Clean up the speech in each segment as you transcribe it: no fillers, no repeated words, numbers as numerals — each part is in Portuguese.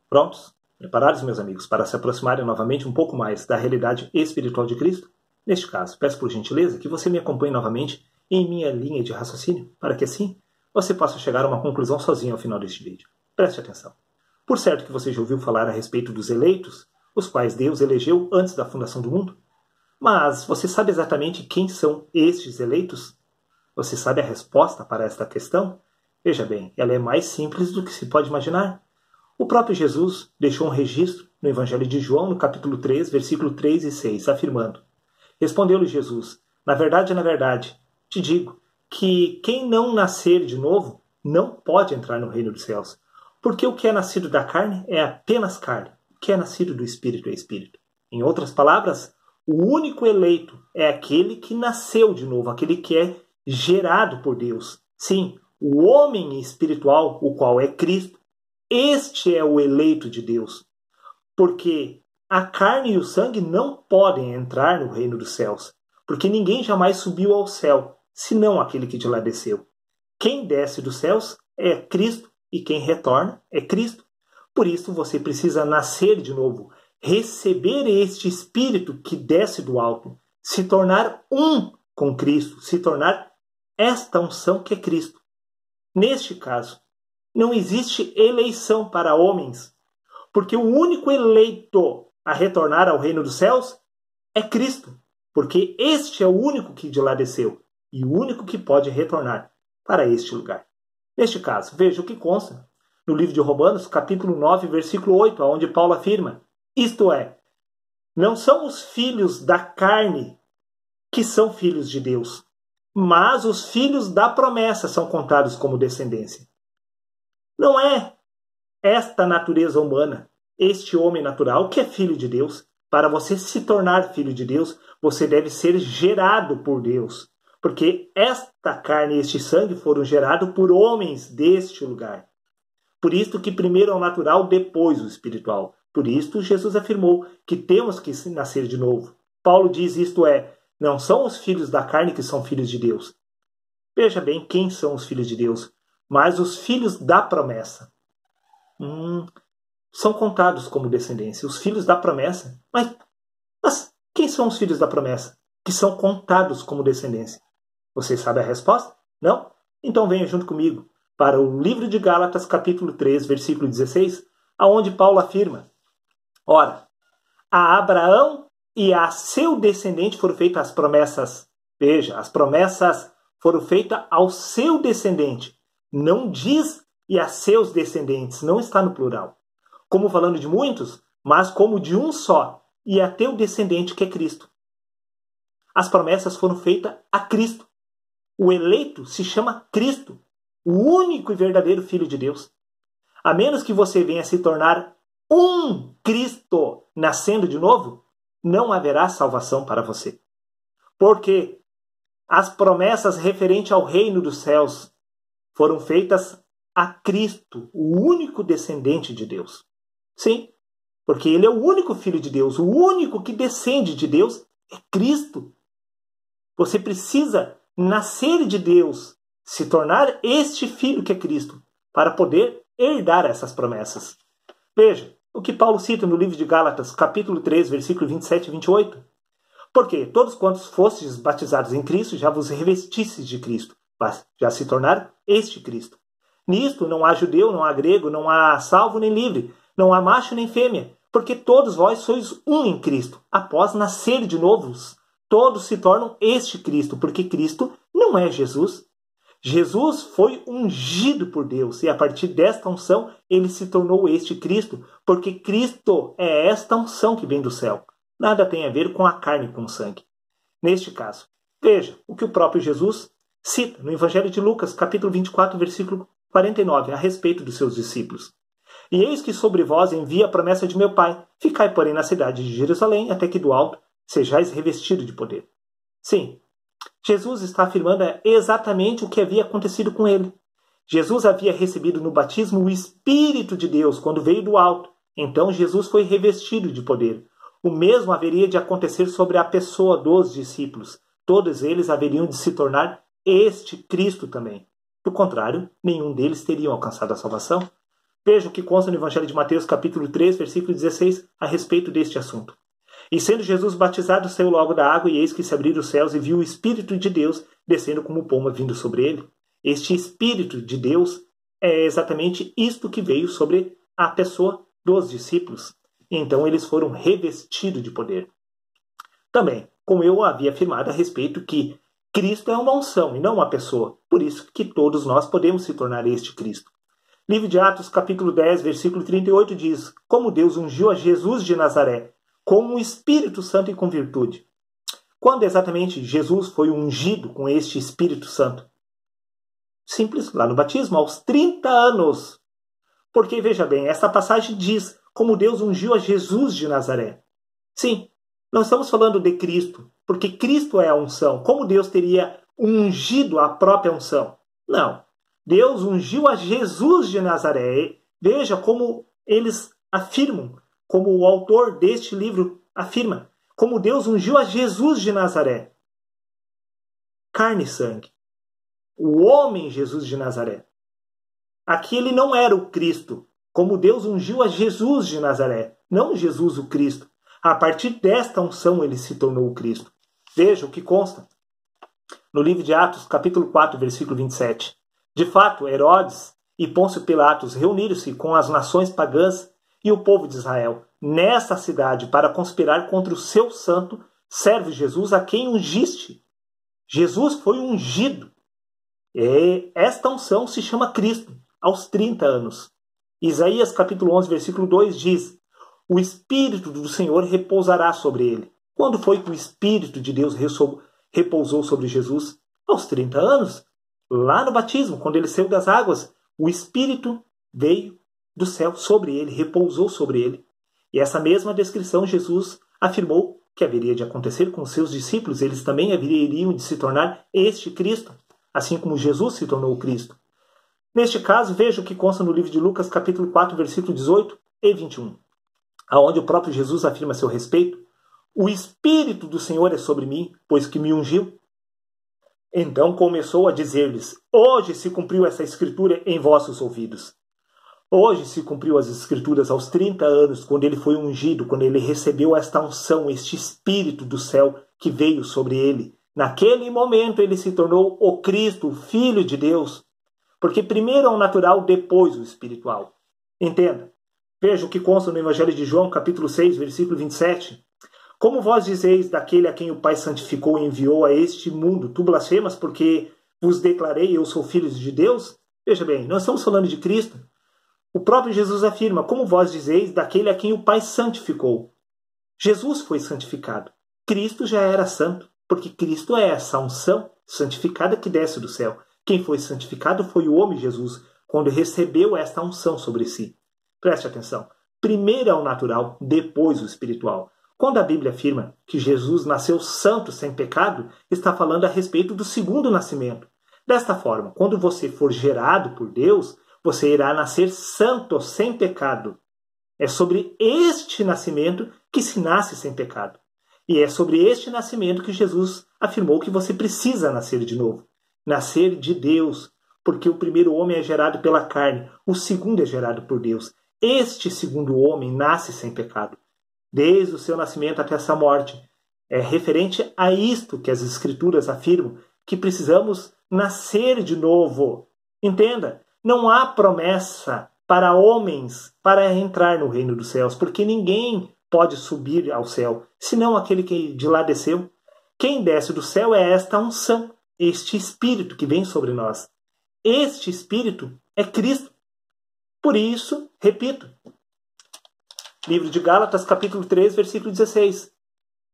Prontos? Preparados, meus amigos, para se aproximarem novamente um pouco mais da realidade espiritual de Cristo? Neste caso, peço por gentileza que você me acompanhe novamente em minha linha de raciocínio, para que assim você possa chegar a uma conclusão sozinho ao final deste vídeo. Preste atenção. Por certo que você já ouviu falar a respeito dos eleitos, os quais Deus elegeu antes da fundação do mundo. Mas você sabe exatamente quem são estes eleitos? Você sabe a resposta para esta questão? Veja bem, ela é mais simples do que se pode imaginar. O próprio Jesus deixou um registro no Evangelho de João, no capítulo 3, versículo 3 e 6, afirmando: Respondeu-lhe Jesus: na verdade, te digo que quem não nascer de novo não pode entrar no reino dos céus. Porque o que é nascido da carne é apenas carne, o que é nascido do Espírito é Espírito. Em outras palavras, o único eleito é aquele que nasceu de novo, aquele que é gerado por Deus. Sim, o homem espiritual, o qual é Cristo, este é o eleito de Deus. Porque a carne e o sangue não podem entrar no reino dos céus, porque ninguém jamais subiu ao céu, senão aquele que de lá desceu. Quem desce dos céus é Cristo, e quem retorna é Cristo. Por isso você precisa nascer de novo, receber este Espírito que desce do alto, se tornar um com Cristo, se tornar esta unção que é Cristo. Neste caso, não existe eleição para homens, porque o único eleito a retornar ao reino dos céus é Cristo, porque este é o único que de lá desceu e o único que pode retornar para este lugar. Neste caso, veja o que consta no livro de Romanos, capítulo 9, versículo 8, onde Paulo afirma: isto é, não são os filhos da carne que são filhos de Deus, mas os filhos da promessa são contados como descendência. Não é esta natureza humana, este homem natural, que é filho de Deus. Para você se tornar filho de Deus, você deve ser gerado por Deus. Porque esta carne e este sangue foram gerados por homens deste lugar. Por isto que primeiro é o natural, depois o espiritual. Por isto Jesus afirmou que temos que nascer de novo. Paulo diz isto é, não são os filhos da carne que são filhos de Deus. Veja bem quem são os filhos de Deus, mas os filhos da promessa. São contados como descendência, os filhos da promessa. Mas quem são os filhos da promessa que são contados como descendência? Você sabe a resposta? Não? Então venha junto comigo para o livro de Gálatas, capítulo 3, versículo 16, aonde Paulo afirma: ora, a Abraão e a seu descendente foram feitas as promessas. Veja, as promessas foram feitas ao seu descendente. Não diz e a seus descendentes, não está no plural. Como falando de muitos, mas como de um só, e a teu descendente que é Cristo. As promessas foram feitas a Cristo. O eleito se chama Cristo, o único e verdadeiro Filho de Deus. A menos que você venha se tornar um Cristo nascendo de novo, não haverá salvação para você. Porque as promessas referentes ao reino dos céus foram feitas a Cristo, o único descendente de Deus. Sim, porque ele é o único Filho de Deus, o único que descende de Deus é Cristo. Você precisa nascer de Deus, se tornar este Filho que é Cristo, para poder herdar essas promessas. Veja o que Paulo cita no livro de Gálatas, capítulo 3, versículo 27 e 28. Porque todos quantos fostes batizados em Cristo, já vos revestistes de Cristo, já se tornaram este Cristo. Nisto não há judeu, não há grego, não há salvo nem livre, não há macho nem fêmea, porque todos vós sois um em Cristo. Após nascer de novo, todos se tornam este Cristo, porque Cristo não é Jesus. Jesus foi ungido por Deus e a partir desta unção ele se tornou este Cristo, porque Cristo é esta unção que vem do céu. Nada tem a ver com a carne e com o sangue. Neste caso, veja o que o próprio Jesus cita no Evangelho de Lucas, capítulo 24, versículo 49, a respeito dos seus discípulos. E eis que sobre vós envia a promessa de meu Pai. Ficai, porém, na cidade de Jerusalém, até que do alto sejais revestido de poder. Sim, Jesus está afirmando exatamente o que havia acontecido com ele. Jesus havia recebido no batismo o Espírito de Deus quando veio do alto. Então Jesus foi revestido de poder. O mesmo haveria de acontecer sobre a pessoa dos discípulos. Todos eles haveriam de se tornar este Cristo também. Do contrário, nenhum deles teria alcançado a salvação. Veja o que consta no Evangelho de Mateus, capítulo 3, versículo 16, a respeito deste assunto. E sendo Jesus batizado, saiu logo da água, e eis que se abriram os céus, e viu o Espírito de Deus descendo como pomba vindo sobre ele. Este Espírito de Deus é exatamente isto que veio sobre a pessoa dos discípulos. Então eles foram revestidos de poder. Também, como eu havia afirmado a respeito que Cristo é uma unção e não uma pessoa. Por isso que todos nós podemos se tornar este Cristo. Livro de Atos, capítulo 10, versículo 38 diz: como Deus ungiu a Jesus de Nazaré com o Espírito Santo e com virtude. Quando exatamente Jesus foi ungido com este Espírito Santo? Simples, lá no batismo, aos 30 anos. Porque, veja bem, esta passagem diz como Deus ungiu a Jesus de Nazaré. Sim, não estamos falando de Cristo, porque Cristo é a unção. Como Deus teria ungido a própria unção? Não. Deus ungiu a Jesus de Nazaré. Veja como eles afirmam, como o autor deste livro afirma, como Deus ungiu a Jesus de Nazaré. Carne e sangue. O homem Jesus de Nazaré. Aqui ele não era o Cristo, como Deus ungiu a Jesus de Nazaré, não Jesus o Cristo. A partir desta unção ele se tornou o Cristo. Veja o que consta no livro de Atos, capítulo 4, versículo 27. De fato, Herodes e Pôncio Pilatos reuniram-se com as nações pagãs e o povo de Israel nesta cidade para conspirar contra o seu santo servo Jesus, a quem ungiste. Jesus foi ungido. E esta unção se chama Cristo, aos 30 anos. Isaías capítulo 11, versículo 2 diz: o Espírito do Senhor repousará sobre ele. Quando foi que o Espírito de Deus repousou sobre Jesus? Aos 30 anos. Lá no batismo, quando ele saiu das águas, o Espírito veio do céu sobre ele, repousou sobre ele. E essa mesma descrição Jesus afirmou que haveria de acontecer com os seus discípulos. Eles também haveriam de se tornar este Cristo, assim como Jesus se tornou o Cristo. Neste caso, veja o que consta no livro de Lucas, capítulo 4, versículo 18 e 21, aonde o próprio Jesus afirma a seu respeito: o Espírito do Senhor é sobre mim, pois que me ungiu. Então começou a dizer-lhes: hoje se cumpriu essa escritura em vossos ouvidos. Hoje se cumpriu as escrituras aos 30 anos, quando ele foi ungido, quando ele recebeu esta unção, este Espírito do céu que veio sobre ele. Naquele momento ele se tornou o Cristo, o Filho de Deus. Porque primeiro é o natural, depois o espiritual. Entenda. Veja o que consta no Evangelho de João, capítulo 6, versículo 27. Como vós dizeis daquele a quem o Pai santificou e enviou a este mundo, tu blasfemas porque vos declarei eu sou filho de Deus? Veja bem, nós estamos falando de Cristo. O próprio Jesus afirma: como vós dizeis daquele a quem o Pai santificou. Jesus foi santificado. Cristo já era santo, porque Cristo é essa unção santificada que desce do céu. Quem foi santificado foi o homem Jesus, quando recebeu esta unção sobre si. Preste atenção. Primeiro é o natural, depois o espiritual. Quando a Bíblia afirma que Jesus nasceu santo, sem pecado, está falando a respeito do segundo nascimento. Desta forma, quando você for gerado por Deus, você irá nascer santo, sem pecado. É sobre este nascimento que se nasce sem pecado. E é sobre este nascimento que Jesus afirmou que você precisa nascer de novo. Nascer de Deus, porque o primeiro homem é gerado pela carne, o segundo é gerado por Deus. Este segundo homem nasce sem pecado, desde o seu nascimento até essa morte. É referente a isto que as Escrituras afirmam, que precisamos nascer de novo. Entenda, não há promessa para homens para entrar no reino dos céus, porque ninguém pode subir ao céu, senão aquele que de lá desceu. Quem desce do céu é esta unção, este Espírito que vem sobre nós. Este Espírito é Cristo. Por isso, repito, livro de Gálatas, capítulo 3, versículo 16.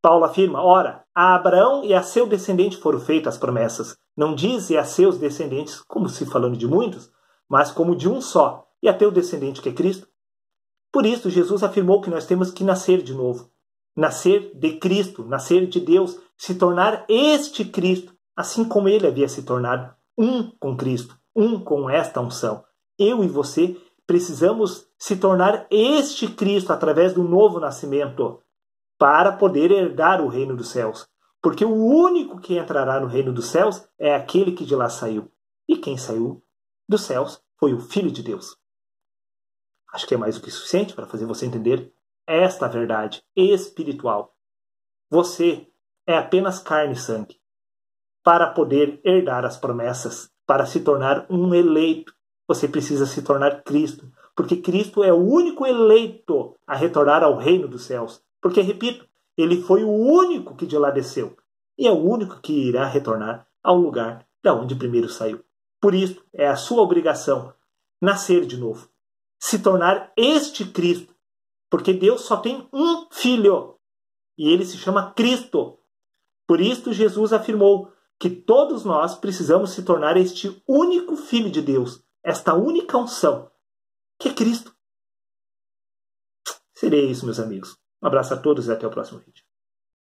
Paulo afirma: ora, a Abraão e a seu descendente foram feitas as promessas. Não diz e a seus descendentes, como se falando de muitos, mas como de um só, e a teu descendente que é Cristo. Por isso, Jesus afirmou que nós temos que nascer de novo. Nascer de Cristo, nascer de Deus, se tornar este Cristo, assim como ele havia se tornado um com Cristo, um com esta unção. Eu e você precisamos se tornar este Cristo através do novo nascimento para poder herdar o reino dos céus. Porque o único que entrará no reino dos céus é aquele que de lá saiu. E quem saiu dos céus foi o Filho de Deus. Acho que é mais do que suficiente para fazer você entender esta verdade espiritual. Você é apenas carne e sangue. Para poder herdar as promessas, para se tornar um eleito, você precisa se tornar Cristo. Porque Cristo é o único eleito a retornar ao reino dos céus. Porque, repito, ele foi o único que de lá desceu. E é o único que irá retornar ao lugar da onde primeiro saiu. Por isso, é a sua obrigação nascer de novo. Se tornar este Cristo. Porque Deus só tem um filho. E ele se chama Cristo. Por isso, Jesus afirmou que todos nós precisamos se tornar este único Filho de Deus. Esta única unção. Que é Cristo. Seria isso, meus amigos. Um abraço a todos e até o próximo vídeo.